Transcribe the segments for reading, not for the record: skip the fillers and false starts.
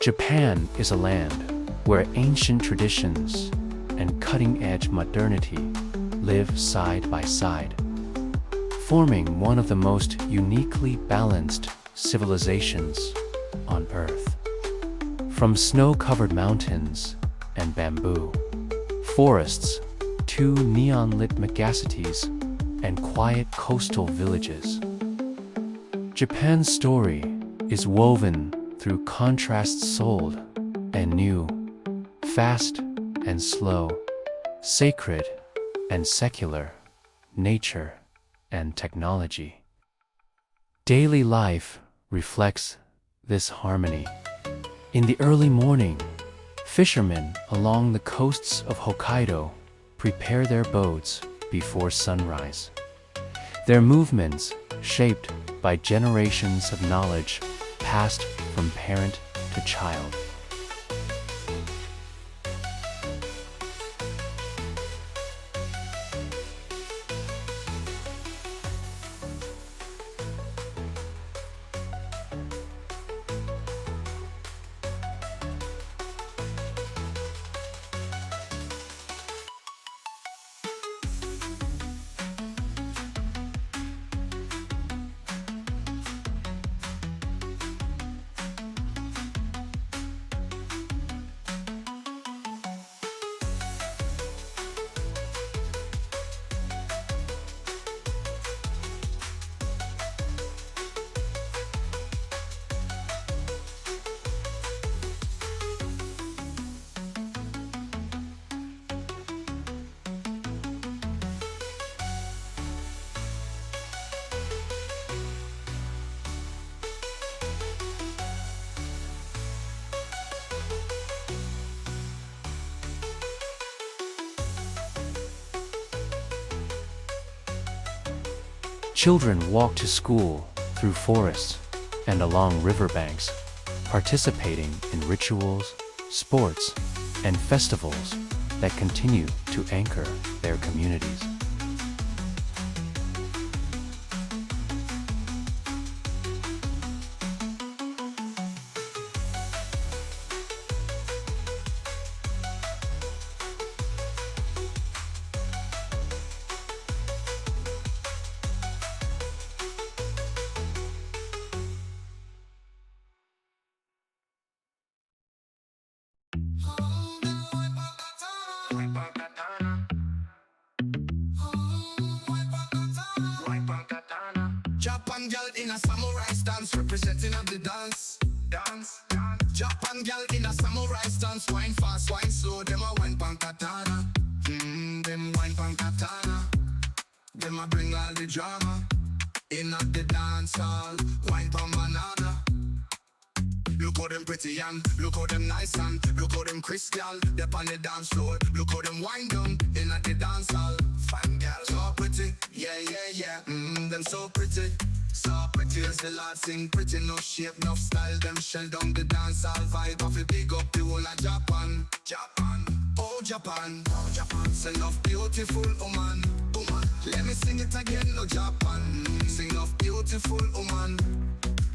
Japan is a land where ancient traditions and cutting-edge modernity live side by side, forming one of the most uniquely balanced civilizations on Earth. From snow-covered mountains and bamboo forests to neon-lit megacities and quiet coastal villages, Japan's story is woven through contrasts old and new, fast and slow, sacred and secular, nature and technology. Daily life reflects this harmony. In the early morning, fishermen along the coasts of Hokkaido prepare their boats before sunrise. Their movements shaped by generations of knowledge passed from parent to child. Children walk to school through forests and along riverbanks, participating in rituals, sports, and festivals that continue to anchor their communities. Japan girl in a samurai stance, representing of the dance. Japan girl in a samurai stance, wine fast, wine slow, them a wine pan katana. Them wine pan katana. Them a bring all the drama. In at the dance hall, wine pan banana. Look how them pretty and look how them nice and look how them crystal. They on the dance floor. Look how them wind down in at the dance hall. Fine girl, so pretty, yeah. Them so pretty as the Lord sing. Pretty, no shape, no style. Them shell down the dance hall vibe. Off it big up the whole of Japan. Oh Japan, sing of beautiful woman. Let me sing it again, no Japan. Sing of beautiful woman.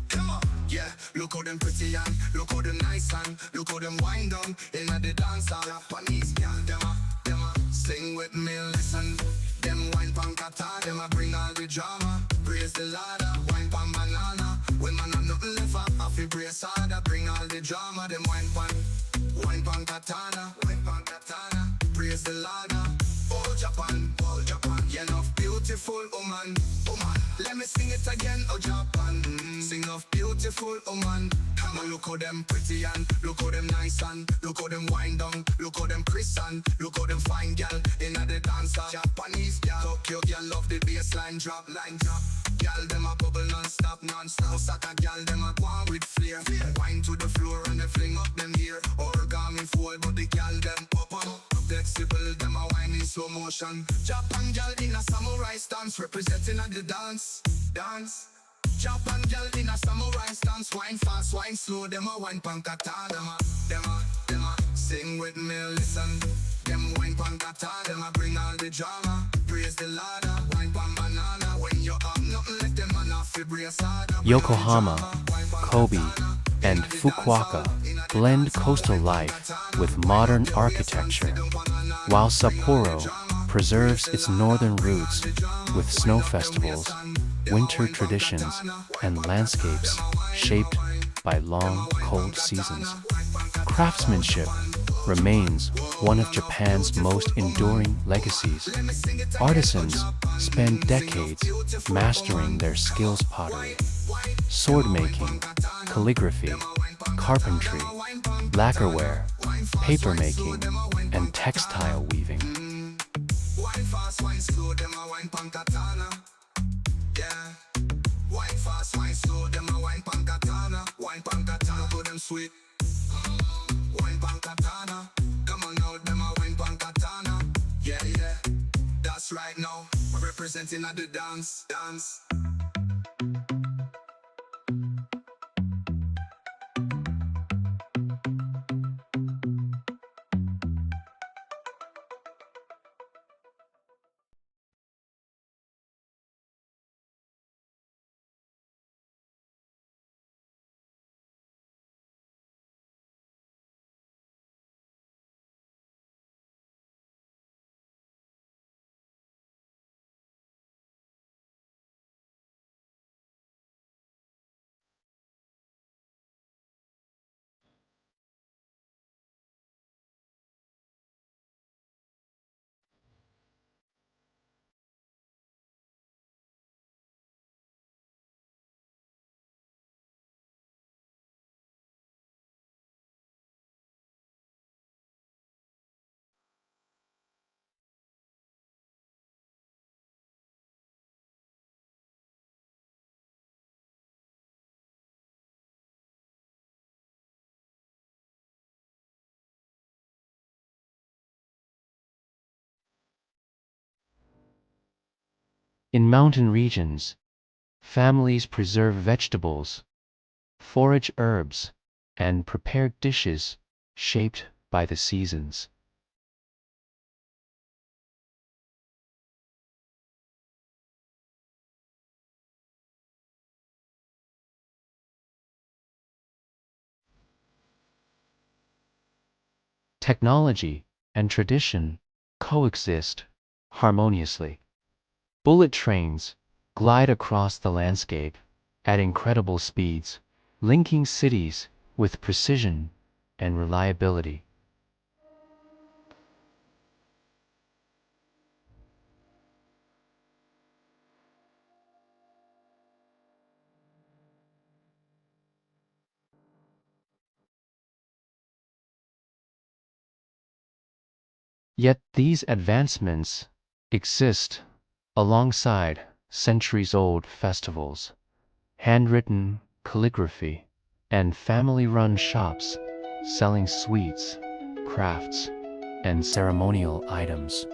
Come on. Yeah, look how them pretty and look how them nice and look how them wind down in the dance hall. Japanese girl, them a sing with me, listen. Them wine pan kata, them a bring all the drama. Praise the Lord, wine pan banana. When man have nothing left, I feel brace harder. Bring all the drama, them wine pan katana. Praise the Lord. All Japan, yeah, enough beautiful woman. Let me sing it again, oh Japan. Sing of beautiful woman. Come on, look how them pretty and look how them nice and look how them wind down. Look how them Christian, look how them fine girl in the dancer. Japanese girl, Tokyo girl love the bassline drop, Girl them a bubble non-stop. Osaka girl them a go on with flair. Wine to the floor and they fling up them here. Origami fold, but the girl them up on. Flexible, them a wine in slow motion. Japan girl in a samurai stance, representing at the dance. Japan girl in a samurai stance, wine fast, wine slow. Them a wine pan katana. Them a sing with me, listen. Them wine pan katana, them a bring all the drama. Praise the Lord, wine pan banana. When you have nothing left, them a not fi brace harder. Yokohama, Kobe, and Fukuoka blend coastal life with modern architecture, while Sapporo preserves its northern roots with snow festivals, winter traditions, and landscapes shaped by long, cold seasons. Craftsmanship remains one of Japan's most enduring legacies. Artisans spend decades mastering their skills: pottery, sword making, calligraphy, carpentry, lacquerware, paper making, and textile weaving. Wine fast, wine slow, them a wine pan katana. Yeah. Wine fast, wine slow, them a wine pan katana. Wine pan katana, go them sweet. Wine pan katana. Come on now, them a wine pan katana. Yeah, yeah. That's right now. We're representing at the dance, dance. In mountain regions, families preserve vegetables, forage herbs, and prepare dishes shaped by the seasons. Technology and tradition coexist harmoniously. Bullet trains glide across the landscape at incredible speeds, linking cities with precision and reliability. Yet these advancements exist alongside centuries-old festivals, handwritten calligraphy, and family-run shops selling sweets, crafts, and ceremonial items.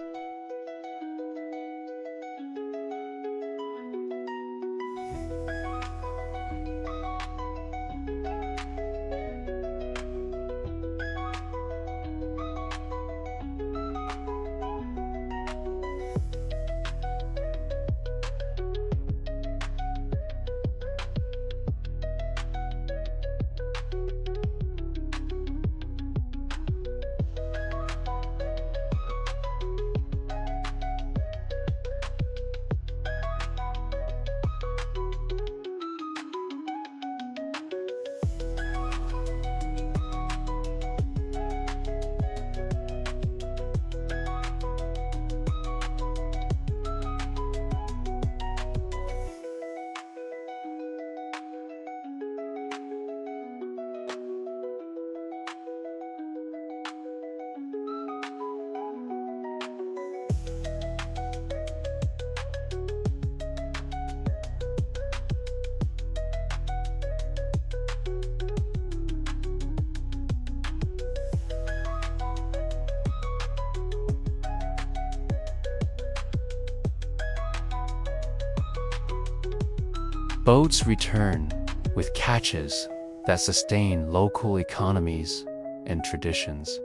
Boats return with catches that sustain local economies and traditions.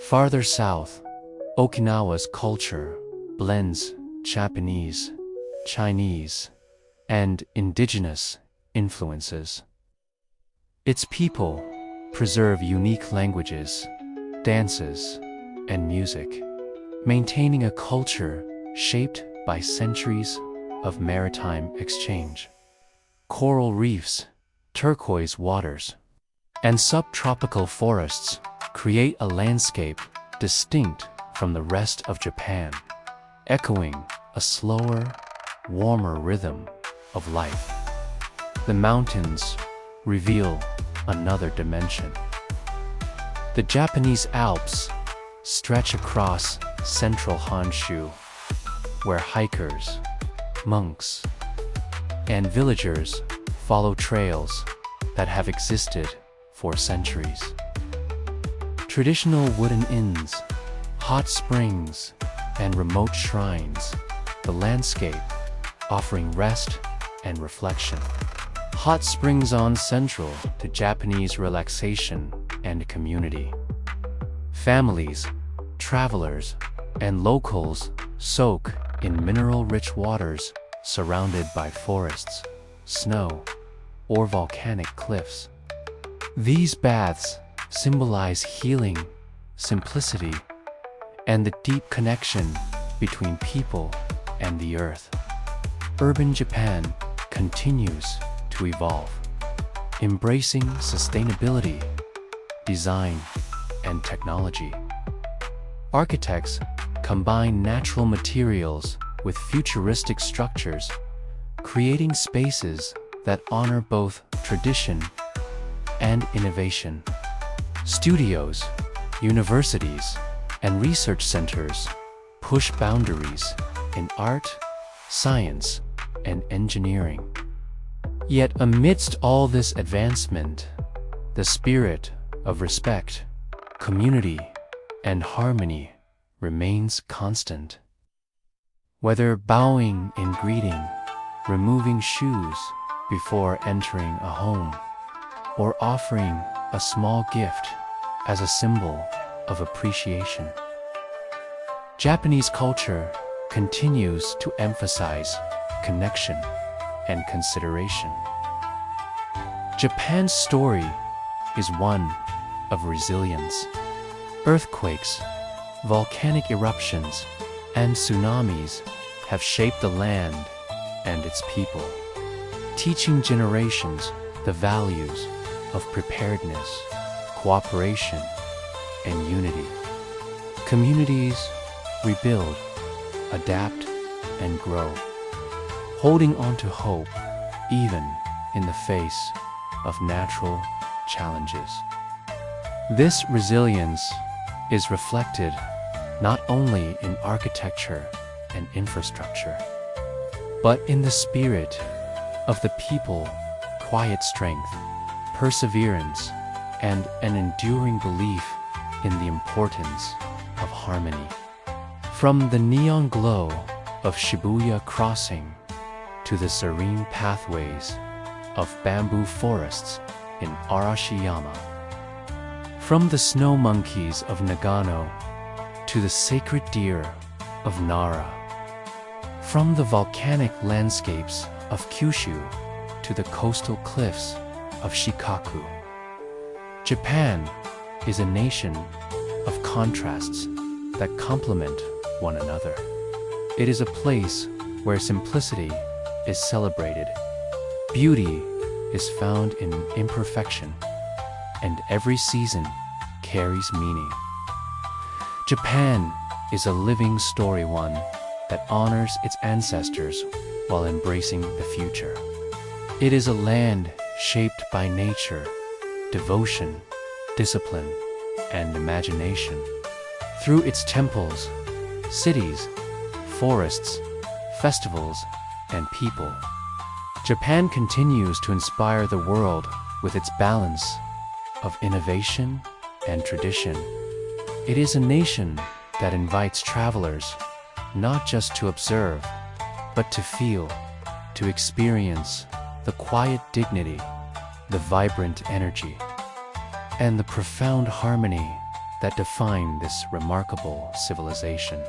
Farther south, Okinawa's culture blends Japanese, Chinese, and indigenous influences. Its people preserve unique languages, dances, and music, maintaining a culture shaped by centuries of maritime exchange. Coral reefs, turquoise waters, and subtropical forests create a landscape distinct from the rest of Japan, echoing a slower, warmer rhythm of life. The mountains reveal another dimension. The Japanese Alps stretch across central Honshu, where hikers, monks, and villagers follow trails that have existed for centuries. Traditional wooden inns, hot springs, and remote shrines, the landscape offering rest and reflection. Hot springs on central to Japanese relaxation and community. Families, travelers, and locals soak in mineral-rich waters surrounded by forests, snow, or volcanic cliffs. These baths symbolize healing, simplicity, and the deep connection between people and the earth. Urban Japan continues to evolve, embracing sustainability, design, and technology. Architects combine natural materials with futuristic structures, creating spaces that honor both tradition and innovation. Studios, universities, and research centers push boundaries in art, science, and engineering. Yet amidst all this advancement, the spirit of respect, community, and harmony remains constant. Whether bowing in greeting, removing shoes before entering a home, or offering a small gift as a symbol of appreciation, Japanese culture continues to emphasize connection and consideration. Japan's story is one of resilience. Earthquakes, volcanic eruptions, and tsunamis have shaped the land and its people, teaching generations the values of preparedness, cooperation, and unity. Communities rebuild, adapt, and grow, holding on to hope even in the face of natural challenges. This resilience is reflected not only in architecture and infrastructure, but in the spirit of the people, quiet strength, perseverance, and an enduring belief in the importance of harmony. From the neon glow of Shibuya Crossing to the serene pathways of bamboo forests in Arashiyama, from the snow monkeys of Nagano to the sacred deer of Nara, from the volcanic landscapes of Kyushu to the coastal cliffs of Shikaku, Japan is a nation of contrasts that complement one another. It is a place where simplicity is celebrated, beauty is found in imperfection, and every season carries meaning. Japan is a living story, one that honors its ancestors while embracing the future. It is a land shaped by nature, devotion, discipline, and imagination. Through its temples, cities, forests, festivals, and people, Japan continues to inspire the world with its balance of innovation and tradition. It is a nation that invites travelers not just to observe, but to feel, to experience the quiet dignity, the vibrant energy, and the profound harmony that define this remarkable civilization.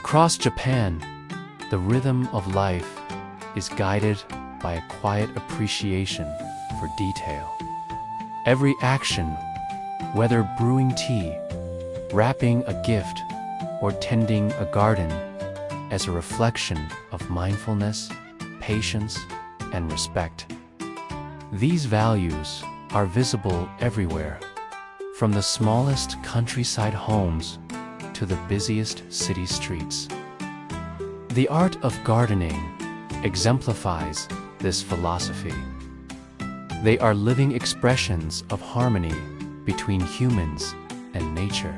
Across Japan, the rhythm of life is guided by a quiet appreciation for detail. Every action, whether brewing tea, wrapping a gift, or tending a garden, as a reflection of mindfulness, patience, and respect. These values are visible everywhere, from the smallest countryside homes to the busiest city streets. The art of gardening exemplifies this philosophy. They are living expressions of harmony between humans and nature.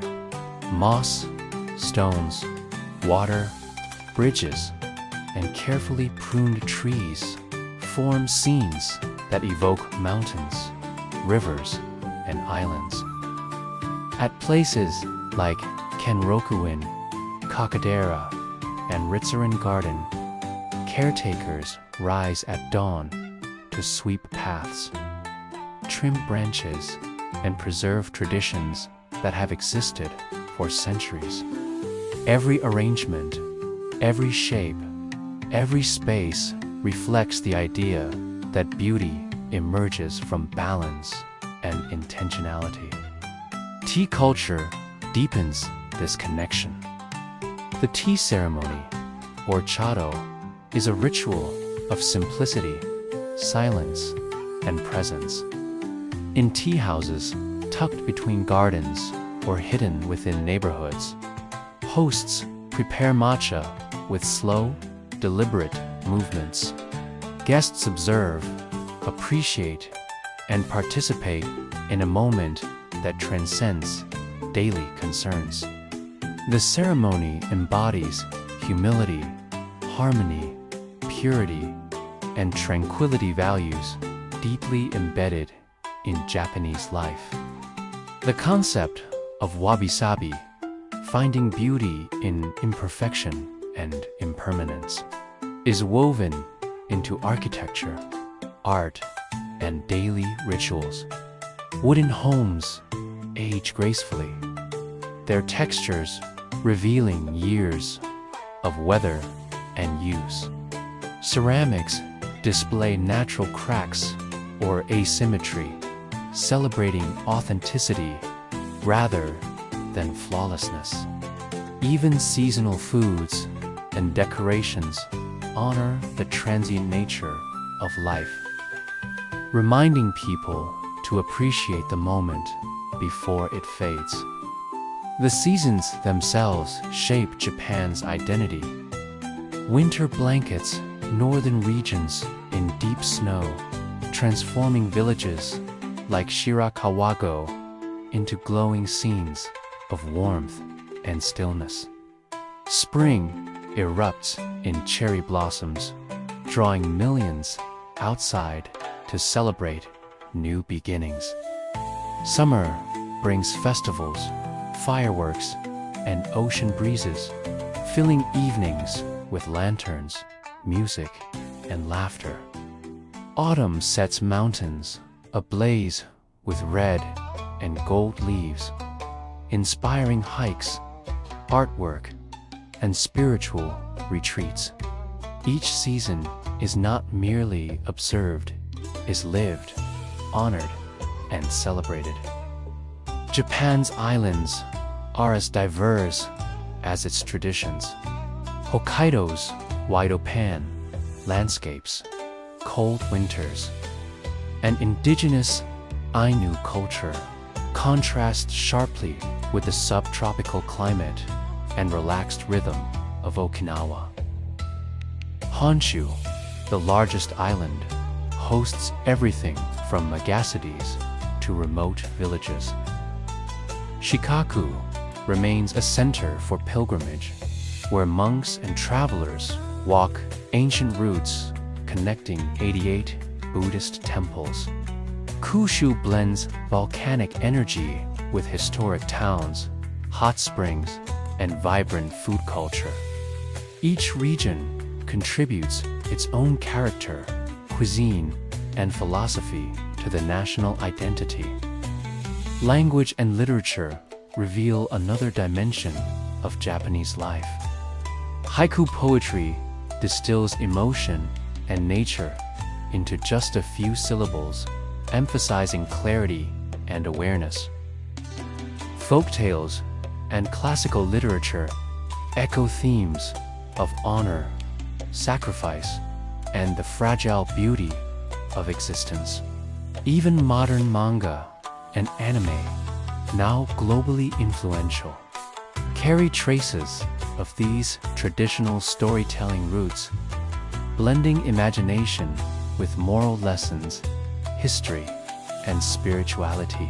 Moss, stones, water, bridges, and carefully pruned trees form scenes that evoke mountains, rivers, and islands. At places like Kenroku-in, Kakadera, and Ritsurin Garden, caretakers rise at dawn to sweep paths, trim branches, and preserve traditions that have existed for centuries. Every arrangement, every shape, every space reflects the idea that beauty emerges from balance and intentionality. Tea culture deepens this connection. The tea ceremony, or chado, is a ritual of simplicity, silence, and presence. In tea houses, tucked between gardens or hidden within neighborhoods, hosts prepare matcha with slow, deliberate movements. Guests observe, appreciate, and participate in a moment that transcends daily concerns. The ceremony embodies humility, harmony, purity, and tranquility values deeply embedded in Japanese life. The concept of wabi-sabi, finding beauty in imperfection and impermanence, is woven into architecture, art, and daily rituals. Wooden homes age gracefully, their textures revealing years of weather and use. Ceramics display natural cracks or asymmetry, celebrating authenticity rather than flawlessness. Even seasonal foods and decorations honor the transient nature of life, reminding people to appreciate the moment before it fades. The seasons themselves shape Japan's identity. Winter blankets northern regions in deep snow, transforming villages like Shirakawago into glowing scenes of warmth and stillness. Spring erupts in cherry blossoms, drawing millions outside to celebrate new beginnings. Summer brings festivals, fireworks, and ocean breezes, filling evenings with lanterns, music, and laughter. Autumn sets mountains ablaze with red and gold leaves, inspiring hikes, artwork, and spiritual retreats. Each season is not merely observed, is lived, honored, and celebrated. Japan's islands are as diverse as its traditions. Hokkaido's wide open landscapes, cold winters, and indigenous Ainu culture contrast sharply with the subtropical climate and relaxed rhythm of Okinawa. Honshu, the largest island, hosts everything from megacities to remote villages. Shikaku remains a center for pilgrimage, where monks and travelers walk ancient routes connecting 88 Buddhist temples. Kyushu blends volcanic energy with historic towns, hot springs, and vibrant food culture. Each region contributes its own character, cuisine, and philosophy to the national identity. Language and literature reveal another dimension of Japanese life. Haiku poetry distills emotion and nature into just a few syllables, emphasizing clarity and awareness. Folktales and classical literature echo themes of honor, sacrifice, and the fragile beauty of existence. Even modern manga and anime, now globally influential, carry traces of these traditional storytelling roots, blending imagination with moral lessons, history, and spirituality.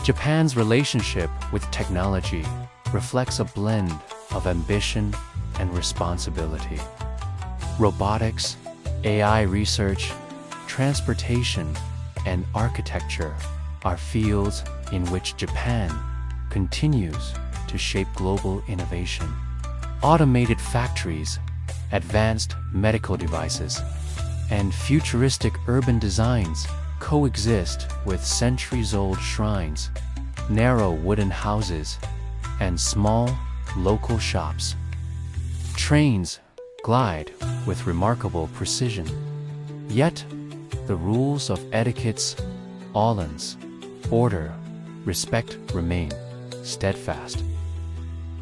Japan's relationship with technology reflects a blend of ambition and responsibility. Robotics, AI research, transportation, and architecture are fields in which Japan continues to shape global innovation. Automated factories, advanced medical devices, and futuristic urban designs coexist with centuries-old shrines, narrow wooden houses, and small, local shops. Trains glide with remarkable precision, yet the rules of etiquette's balance, order, respect remain steadfast.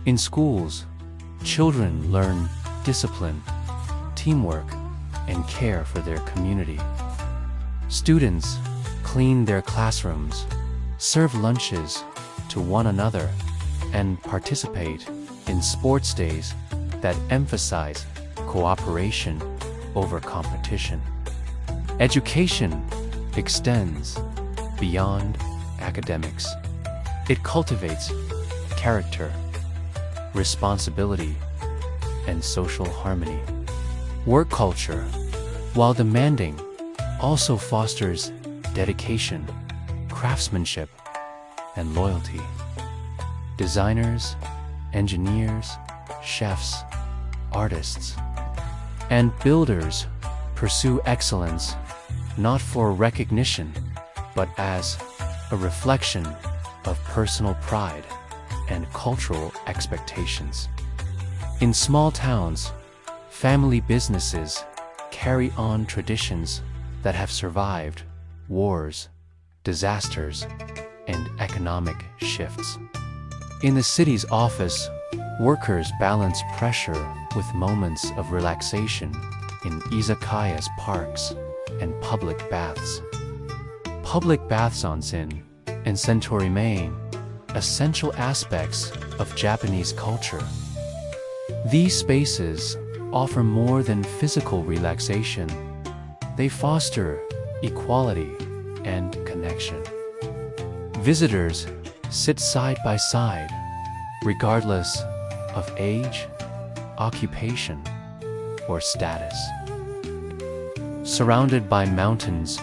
In schools, children learn discipline, teamwork, and care for their community. Students clean their classrooms, serve lunches to one another, and participate in sports days that emphasize cooperation over competition. Education extends beyond academics. It cultivates character, responsibility, and social harmony. Work culture, while demanding, also fosters dedication, craftsmanship, and loyalty. Designers, engineers, chefs, artists, and builders pursue excellence not for recognition, but as a reflection of personal pride and cultural expectations. In small towns, family businesses carry on traditions that have survived wars, disasters, and economic shifts. In the city's office, workers balance pressure with moments of relaxation in izakayas, parks, and public baths. Public baths onsen and sentori remain essential aspects of Japanese culture. These spaces offer more than physical relaxation. They foster equality and connection. Visitors sit side by side, regardless of age, occupation, or status. Surrounded by mountains,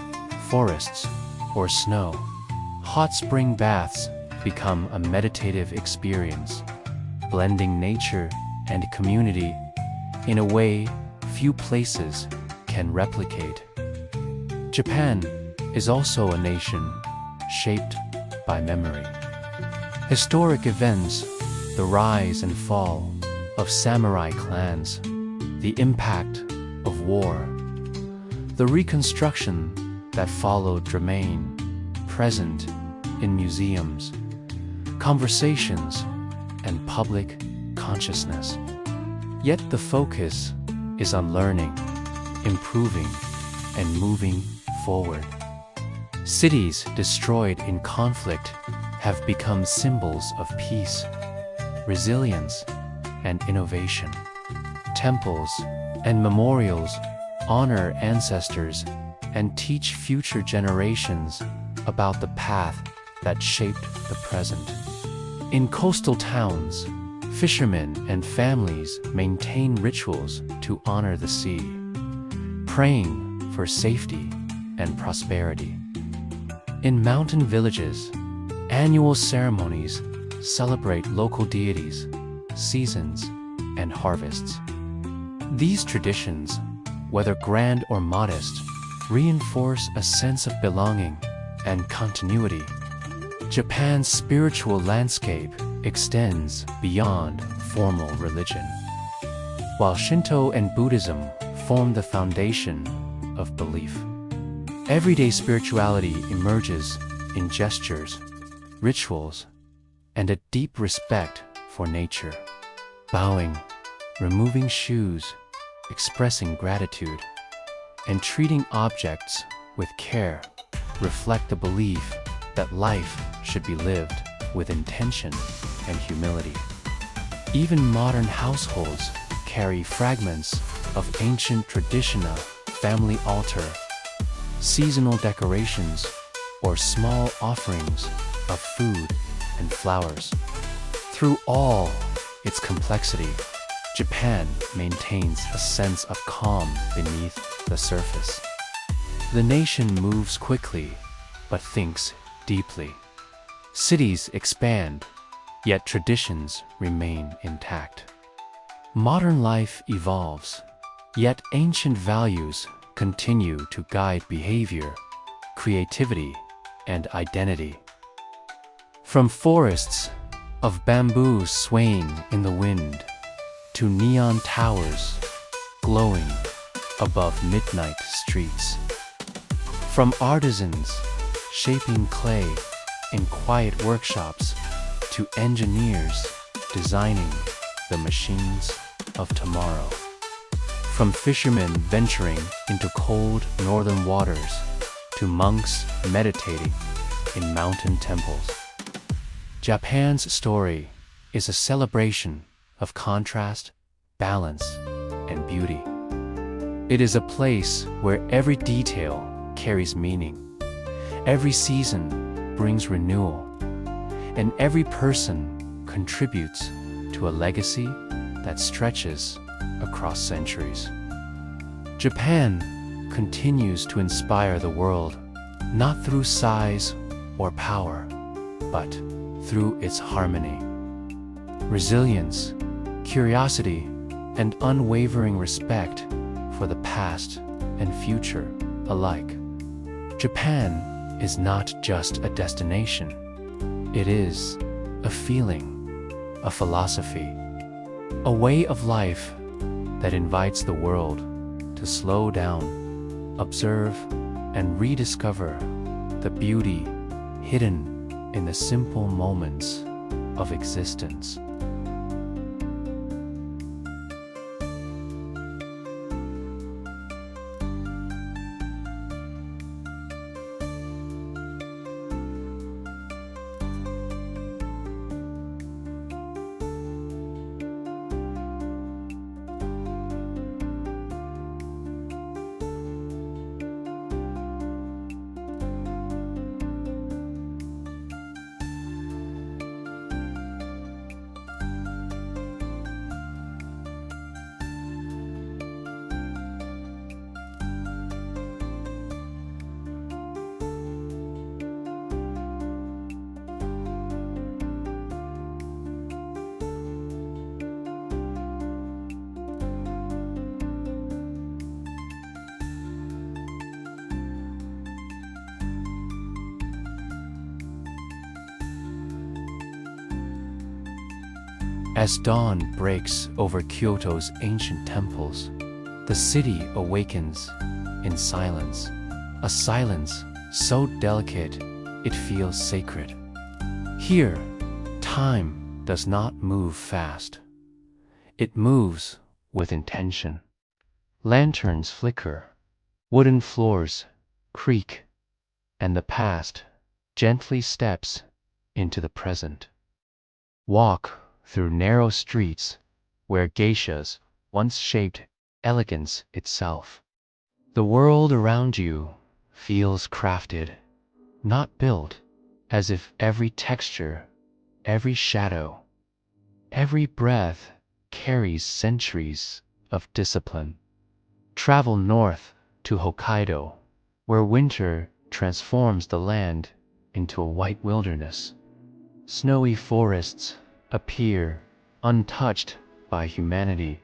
forests, or snow, hot spring baths become a meditative experience, blending nature and community in a way few places can replicate. Japan is also a nation shaped by memory. Historic events, the rise and fall of samurai clans, the impact of war, the reconstruction that followed remain present in museums, conversations, and public consciousness. Yet the focus is on learning, improving, and moving forward. Cities destroyed in conflict have become symbols of peace, resilience, and innovation. Temples and memorials honor ancestors and teach future generations about the path that shaped the present. In coastal towns, fishermen and families maintain rituals to honor the sea, praying for safety and prosperity. In mountain villages, annual ceremonies celebrate local deities, seasons, and harvests. These traditions, whether grand or modest, reinforce a sense of belonging and continuity. Japan's spiritual landscape extends beyond formal religion. while Shinto and Buddhism form the foundation of belief. Everyday spirituality emerges in gestures, rituals, and a deep respect for nature. Bowing, removing shoes, expressing gratitude, and treating objects with care reflect the belief that life should be lived with intention and humility. Even modern households carry fragments of ancient traditional family altar, seasonal decorations, or small offerings of food and flowers. Through all its complexity, Japan maintains a sense of calm beneath the surface. The nation moves quickly, but thinks deeply. Cities expand, yet traditions remain intact. Modern life evolves, yet ancient values continue to guide behavior, creativity, and identity. From forests of bamboo swaying in the wind to neon towers glowing above midnight streets. From artisans shaping clay in quiet workshops to engineers designing the machines of tomorrow. From fishermen venturing into cold northern waters to monks meditating in mountain temples. Japan's story is a celebration of contrast, balance, and beauty. It is a place where every detail carries meaning, every season brings renewal, and every person contributes to a legacy that stretches across centuries. Japan continues to inspire the world, not through size or power, but through its harmony, resilience, curiosity, and unwavering respect for the past and future alike. Japan is not just a destination. It is a feeling, a philosophy, a way of life that invites the world to slow down, observe, and rediscover the beauty hidden in the simple moments of existence. As dawn breaks over Kyoto's ancient temples, the city awakens in silence, a silence so delicate it feels sacred. Here, time does not move fast. It moves with intention. Lanterns flicker, wooden floors creak, and the past gently steps into the present. Walk through narrow streets where geishas once shaped elegance itself. The world around you feels crafted, not built, as if every texture, every shadow, every breath carries centuries of discipline. Travel north to Hokkaido, where winter transforms the land into a white wilderness. Snowy forests appear untouched by humanity,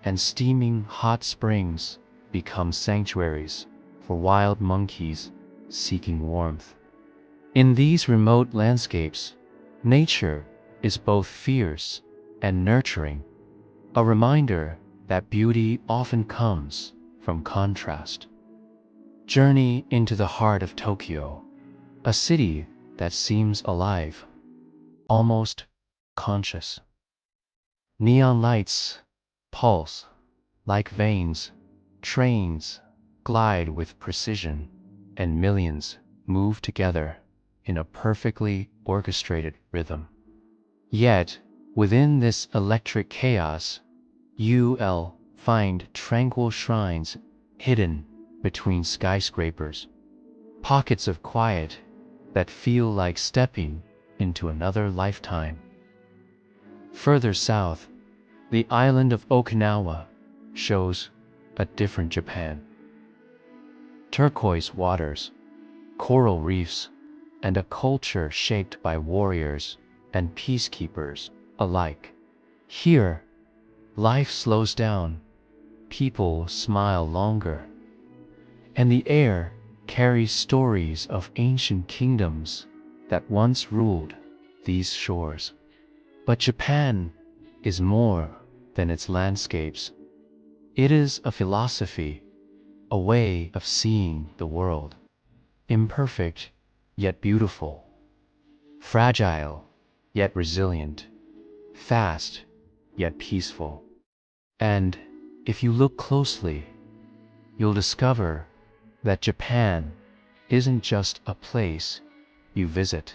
and steaming hot springs become sanctuaries for wild monkeys seeking warmth. In these remote landscapes, nature is both fierce and nurturing, a reminder that beauty often comes from contrast. Journey into the heart of Tokyo, a city that seems alive, almost conscious. Neon lights pulse like veins, trains glide with precision, and millions move together in a perfectly orchestrated rhythm. Yet, within this electric chaos, you'll find tranquil shrines hidden between skyscrapers, pockets of quiet that feel like stepping into another lifetime. Further south, the island of Okinawa shows a different Japan. Turquoise waters, coral reefs, and a culture shaped by warriors and peacekeepers alike. Here, life slows down, people smile longer, and the air carries stories of ancient kingdoms that once ruled these shores. But Japan is more than its landscapes. It is a philosophy, a way of seeing the world. Imperfect, yet beautiful. Fragile, yet resilient. Fast, yet peaceful. And if you look closely, you'll discover that Japan isn't just a place you visit.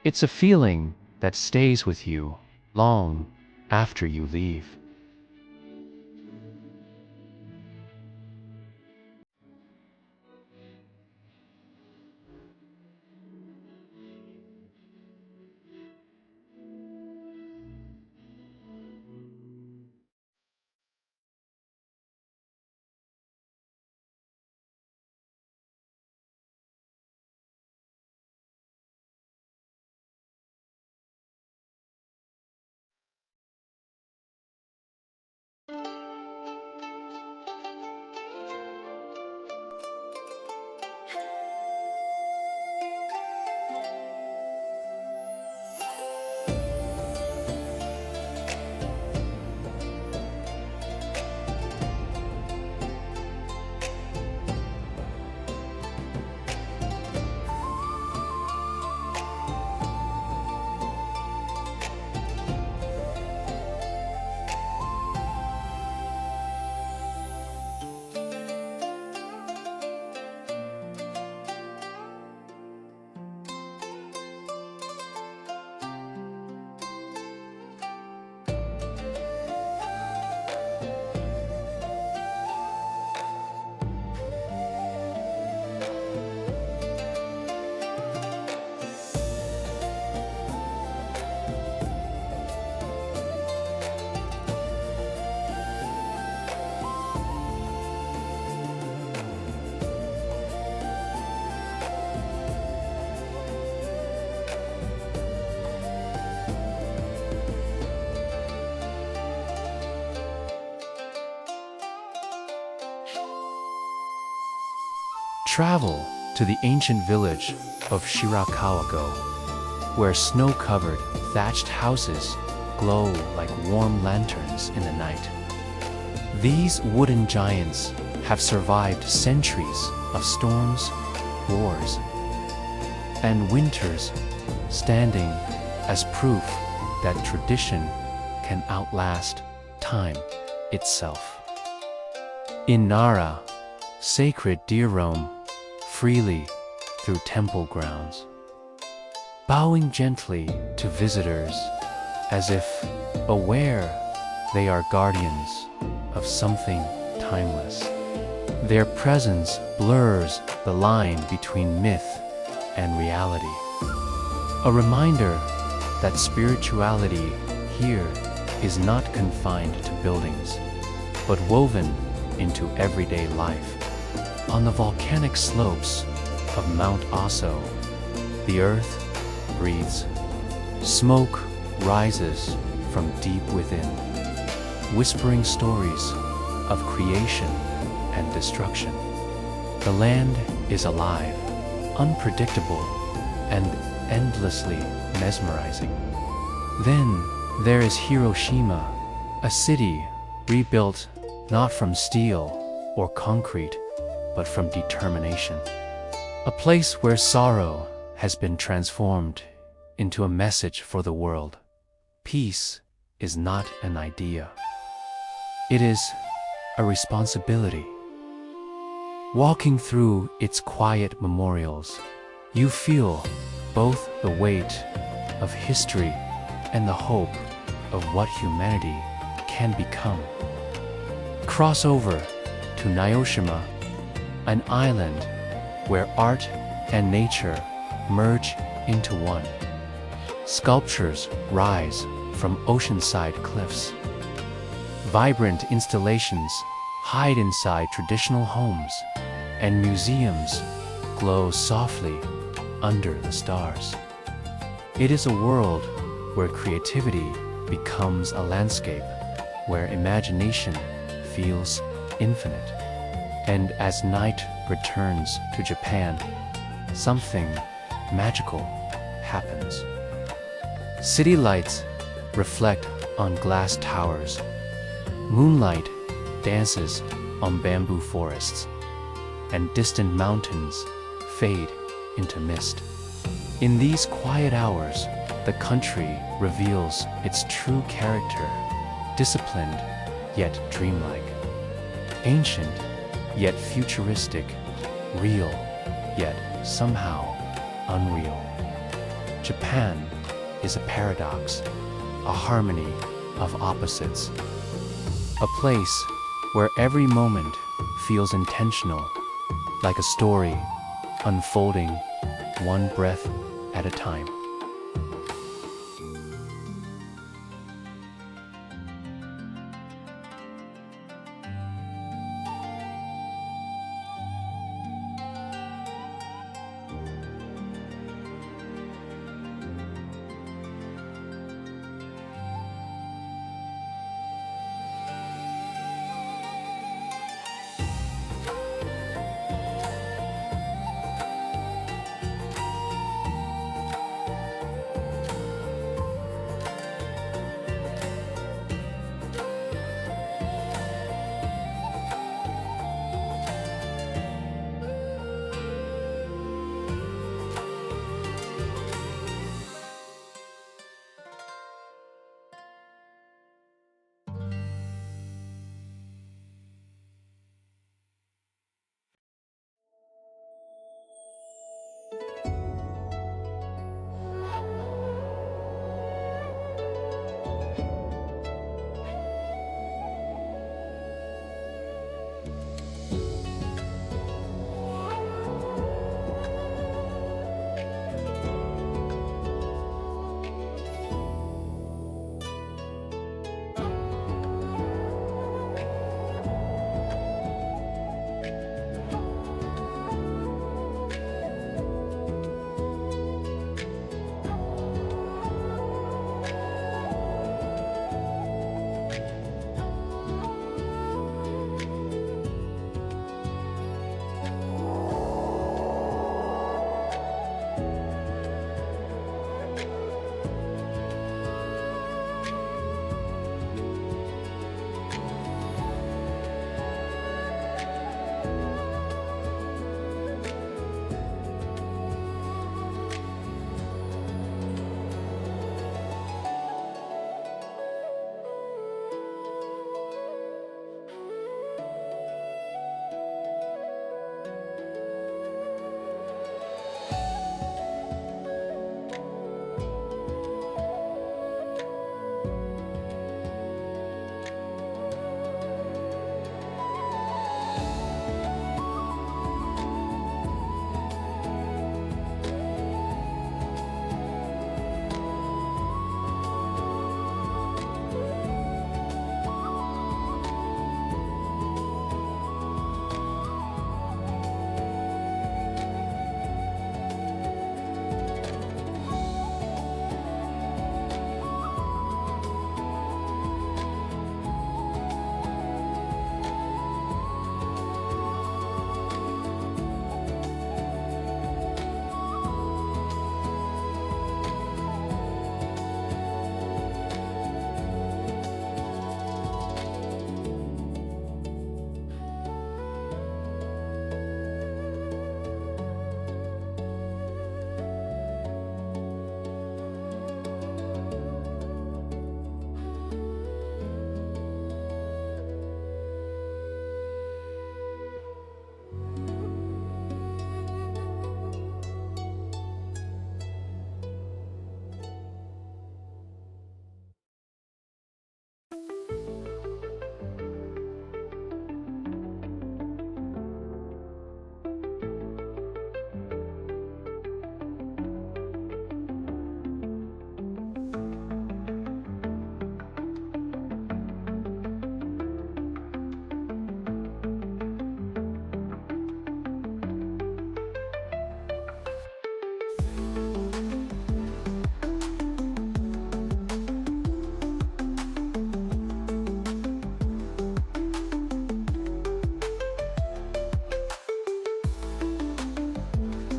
It's a feeling that stays with you long after you leave. Travel to the ancient village of Shirakawa-go, where snow-covered, thatched houses glow like warm lanterns in the night. These wooden giants have survived centuries of storms, wars, and winters, standing as proof that tradition can outlast time itself. In Nara, sacred deer roam freely through temple grounds, bowing gently to visitors as if aware they are guardians of something timeless. Their presence blurs the line between myth and reality, a reminder that spirituality here is not confined to buildings, but woven into everyday life. On the volcanic slopes of Mount Aso, the earth breathes. Smoke rises from deep within, whispering stories of creation and destruction. The land is alive, unpredictable, and endlessly mesmerizing. Then there is Hiroshima, a city rebuilt not from steel or concrete, but from determination. A place where sorrow has been transformed into a message for the world. Peace is not an idea. It is a responsibility. Walking through its quiet memorials, you feel both the weight of history and the hope of what humanity can become. Cross over to Naoshima, an island where art and nature merge into one. Sculptures rise from oceanside cliffs. Vibrant installations hide inside traditional homes, and museums glow softly under the stars. It is a world where creativity becomes a landscape, where imagination feels infinite. And as night returns to Japan, something magical happens. City lights reflect on glass towers. Moonlight dances on bamboo forests, and distant mountains fade into mist. In these quiet hours, the country reveals its true character, disciplined yet dreamlike, ancient yet futuristic, real yet somehow unreal. Japan is a paradox, a harmony of opposites, a place where every moment feels intentional, like a story unfolding one breath at a time.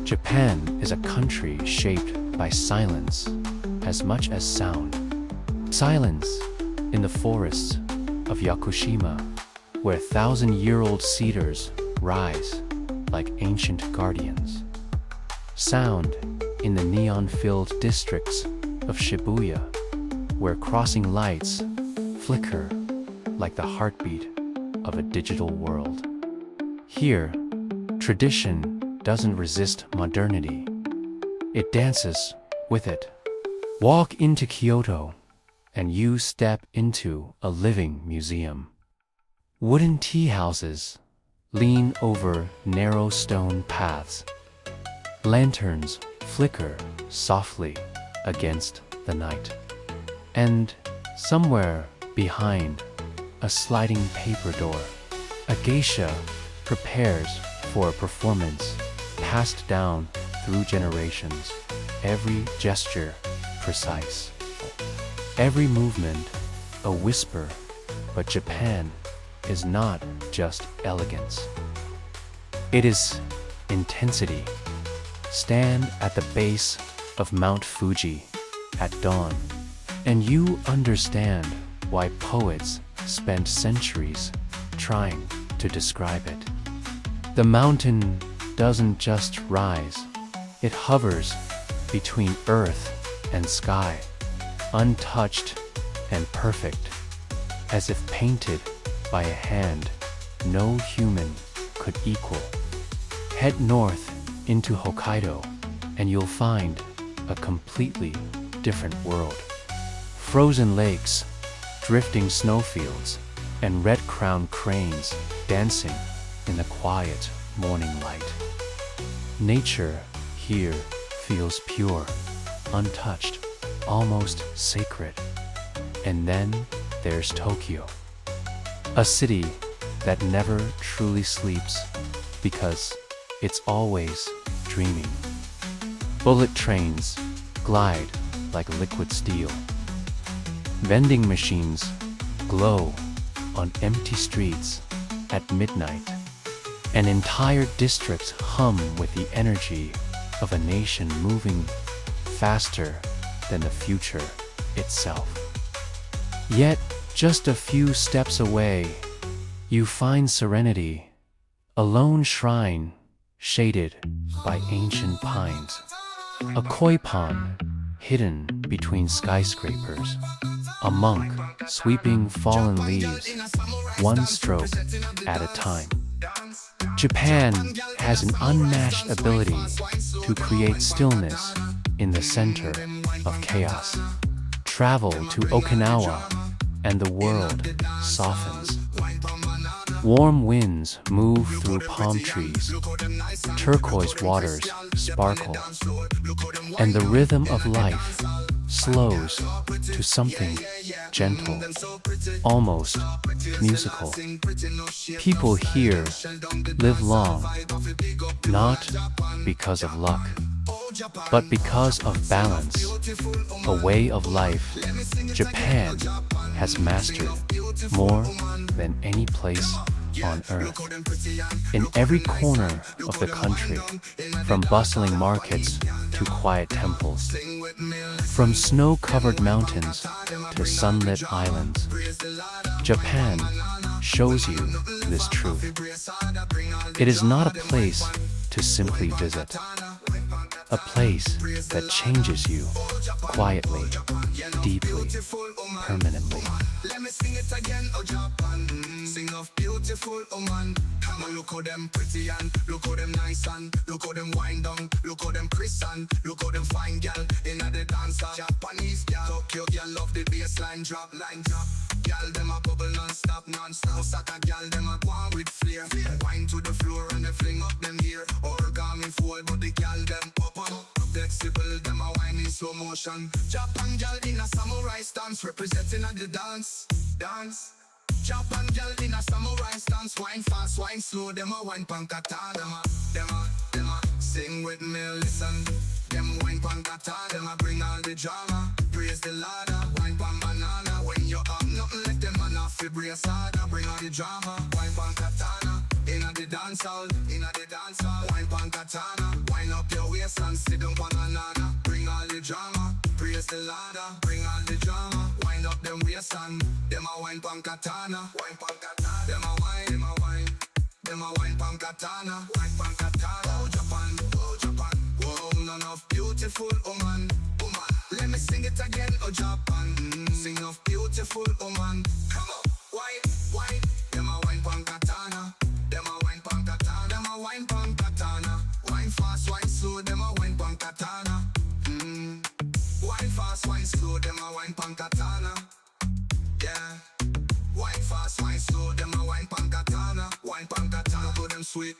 Japan is a country shaped by silence as much as sound. Silence in the forests of Yakushima, where thousand-year-old cedars rise like ancient guardians. Sound in the neon-filled districts of Shibuya, where crossing lights flicker like the heartbeat of a digital world. Here, tradition doesn't resist modernity. It dances with it. Walk into Kyoto, and you step into a living museum. Wooden tea houses lean over narrow stone paths. Lanterns flicker softly against the night. And somewhere behind a sliding paper door, a geisha prepares for a performance passed down through generations. Every gesture precise. Every movement a whisper, but Japan is not just elegance. It is intensity. Stand at the base of Mount Fuji at dawn, and you understand why poets spent centuries trying to describe it. The mountain doesn't just rise, it hovers between earth and sky, untouched and perfect, as if painted by a hand no human could equal. Head north into Hokkaido, and you'll find a completely different world. Frozen lakes, drifting snowfields, and red-crowned cranes dancing in the quiet morning light. Nature here feels pure, untouched, almost sacred. And then there's Tokyo, a city that never truly sleeps because it's always dreaming. Bullet trains glide like liquid steel. Vending machines glow on empty streets at midnight. And entire districts hum with the energy of a nation moving faster than the future itself. Yet, just a few steps away, you find serenity, a lone shrine shaded by ancient pines, a koi pond hidden between skyscrapers, a monk sweeping fallen leaves, one stroke at a time. Japan has an unmatched ability to create stillness in the center of chaos. Travel to Okinawa and the world softens. Warm winds move through palm trees, turquoise waters sparkle, and the rhythm of life slows to something gentle, almost musical. People here live long, not because of luck, but because of balance, a way of life Japan has mastered more than any place on earth. In every corner of the country, from bustling markets to quiet temples, from snow-covered mountains to sunlit islands, Japan shows you this truth. It is not a place to simply visit, a place that changes you quietly, deeply, permanently. Let me sing it again, oh Japan. Sing of beautiful woman. Look how them pretty and look how them nice and look how them wind down, look how them Christian, look how them fine girl in the dancer. Japanese girl, Tokyo girl love the bassline drop, line drop. Girl them a bubble non-stop, non-stop. Osaka girl them a go on with flair. Wine to the floor and they fling up them here. Origami fold, but the girl them up on. Flexible, them a wine in slow motion. Japan girl in a samurai stance, representing at the dance. Japan girl in a samurai stance, wine fast, wine slow. Them a wine pankata, them a sing with me, listen. Them wine pankata, them a bring all the drama. Praise the Lord, wine pan banana. When you up, nothing let them man off fi brace harder. Bring all the drama, wine pankata. Inna the dance hall, inna the dance hall. Wine pan katana, wind up your waist and sit down on another. Bring all the drama, praise the ladder. Bring all the drama, wind up them waist and them a wine pan katana. Wine pan katana, them a wine, them a wine. Them a wine pan katana, wine pan katana. Oh Japan, oh Japan. Whoa, none of beautiful woman, woman. Let me sing it again, oh Japan. Sing of beautiful woman. Come on, wine, wine. Them a wine pan katana. Them a wine pan katana. Them a wine pan katana. Wine fast, wine slow. Them a wine pan katana. Wine fast, wine slow. Them a wine pan katana. Yeah. Wine fast, wine slow. Them a wine pan katana. Wine pan katana. Go them sweet.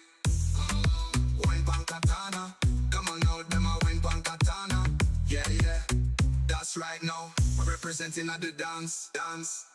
Wine pan katana. Come on now, them a wine pan katana. Yeah, yeah. That's right now. We're representing at the dance, dance.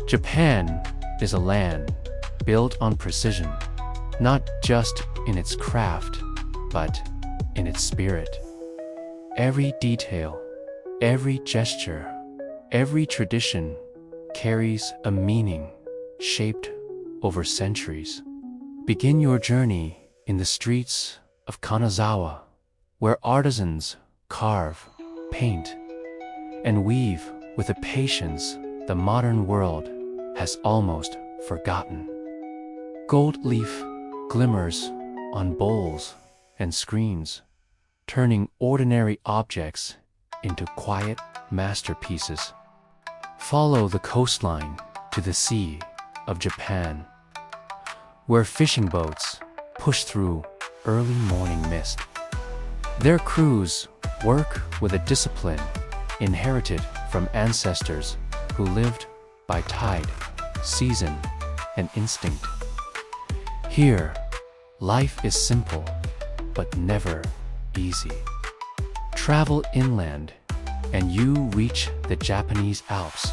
Japan is a land built on precision, not just in its craft, but in its spirit. Every detail, every gesture, every tradition carries a meaning shaped over centuries. Begin your journey in the streets of Kanazawa, where artisans carve, paint, and weave with a patience the modern world has almost forgotten. Gold leaf glimmers on bowls and screens, turning ordinary objects into quiet masterpieces. Follow the coastline to the Sea of Japan, where fishing boats push through early morning mist. Their crews work with a discipline inherited from ancestors who lived by tide, season, and instinct. Here, life is simple, but never easy. Travel inland, and you reach the Japanese Alps.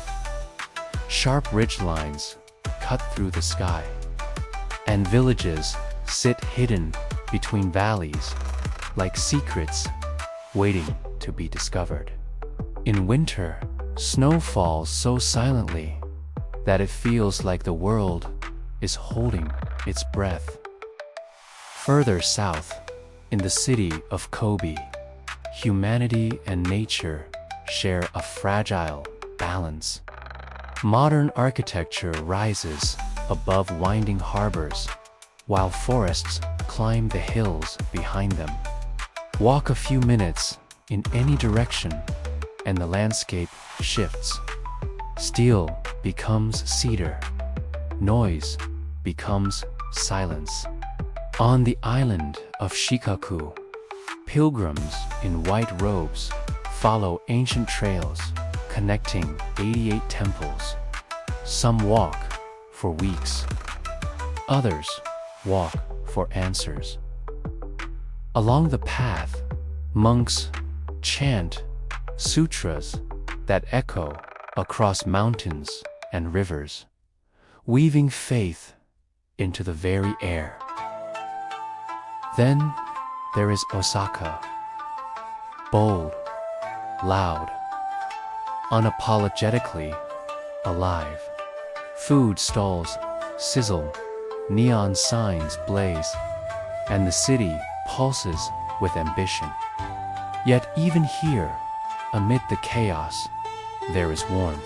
Sharp ridgelines cut through the sky, and villages sit hidden between valleys like secrets waiting to be discovered. In winter, snow falls so silently that it feels like the world is holding its breath. Further south, in the city of Kobe, humanity and nature share a fragile balance. Modern architecture rises above winding harbors, while forests climb the hills behind them. Walk a few minutes in any direction, and the landscape shifts. Steel becomes cedar. Noise becomes silence. On the island of Shikaku, pilgrims in white robes follow ancient trails connecting 88 temples. Some walk for weeks. Others walk for answers. Along the path, monks chant sutras that echo across mountains and rivers, weaving faith into the very air. Then there is Osaka, bold, loud, unapologetically alive. Food stalls sizzle, neon signs blaze, and the city pulses with ambition. Yet even here, amid the chaos, there is warmth.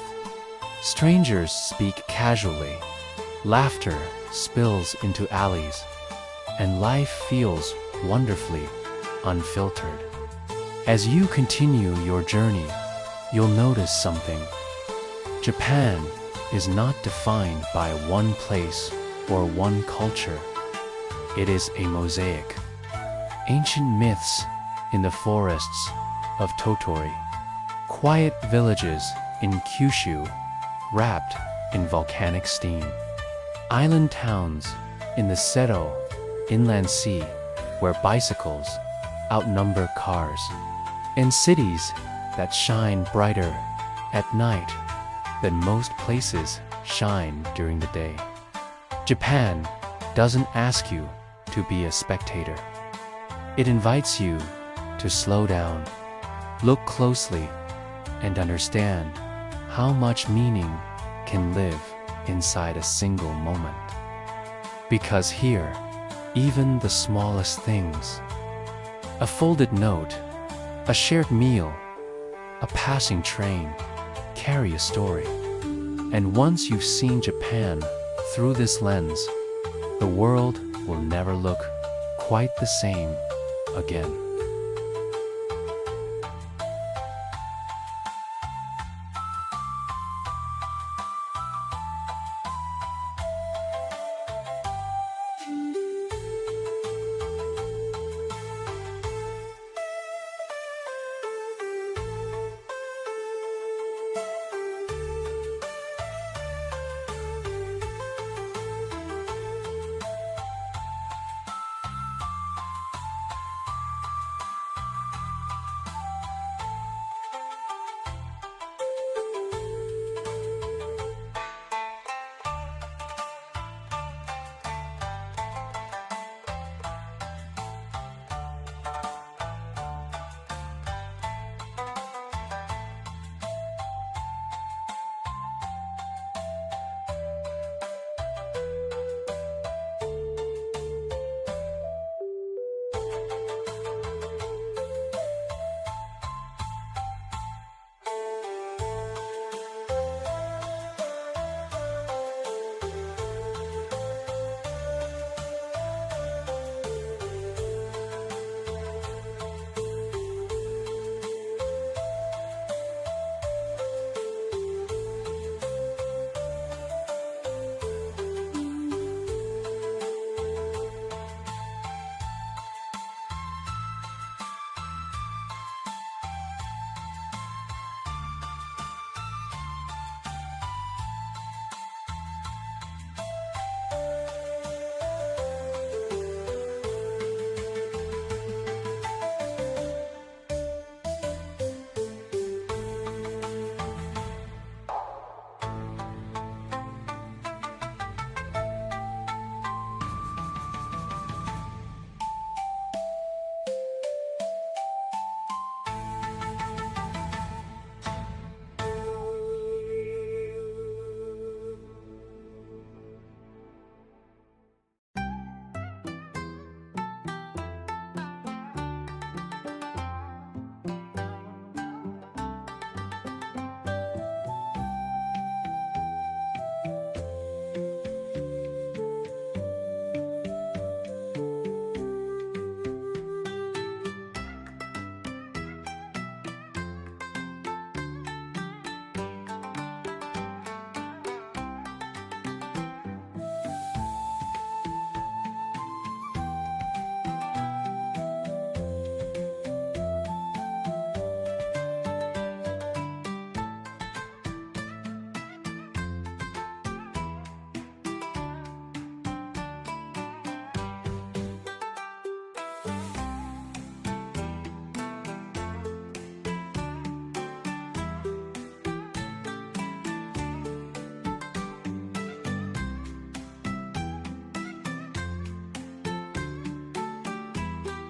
Strangers speak casually, laughter spills into alleys, and life feels wonderfully unfiltered. As you continue your journey, you'll notice something. Japan is not defined by one place or one culture. It is a mosaic. Ancient myths in the forests of Totori, quiet villages in Kyushu wrapped in volcanic steam, island towns in the Seto inland sea where bicycles outnumber cars, and cities that shine brighter at night than most places shine during the day. Japan doesn't ask you to be a spectator. It invites you to slow down, look closely, and understand how much meaning can live inside a single moment. Because here, even the smallest things, a folded note, a shared meal, a passing train, carry a story. And once you've seen Japan through this lens, the world will never look quite the same again.